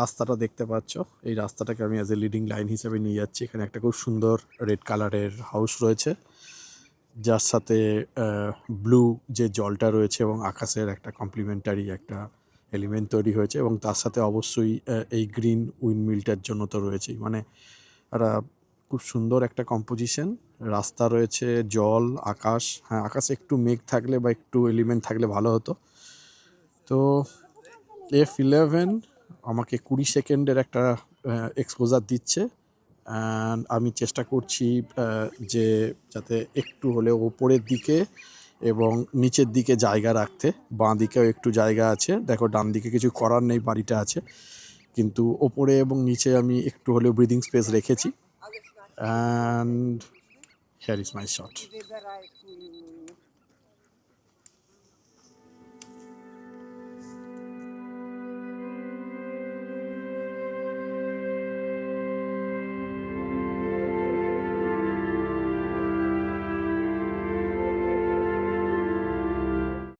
রাস্তাটা দেখতে পাচ্ছ, এই রাস্তাটাকে আমি অ্যাজ এ লিডিং লাইন হিসেবে নিয়ে যাচ্ছি। এখানে একটা খুব সুন্দর রেড কালারের হাউস রয়েছে, যার সাথে ব্লু যে জলটা রয়েছে এবং আকাশের একটা কমপ্লিমেন্টারি একটা এলিমেন্ট তৈরি হয়েছে, এবং তার সাথে অবশ্যই এই গ্রিন উইন্ডমিলটার জন্য তো রয়েছেই। মানে একটা খুব সুন্দর একটা কম্পোজিশন। রাস্তা রয়েছে, জল, আকাশ। হ্যাঁ, আকাশে একটু মেঘ থাকলে বা একটু এলিমেন্ট থাকলে ভালো হতো। তো F11 আমাকে 20 সেকেন্ডের একটা এক্সপোজার দিচ্ছে, অ্যান্ড আমি চেষ্টা করছি যে যাতে একটু হলেও ওপরের দিকে এবং নিচের দিকে জায়গা রাখতে। বাঁ দিকেও একটু জায়গা আছে, দেখো ডান দিকে কিছু করার নেই, বাড়িটা আছে, কিন্তু ওপরে এবং নিচে আমি একটু হলেও ব্রিদিং স্পেস রেখেছি। And here is my shot.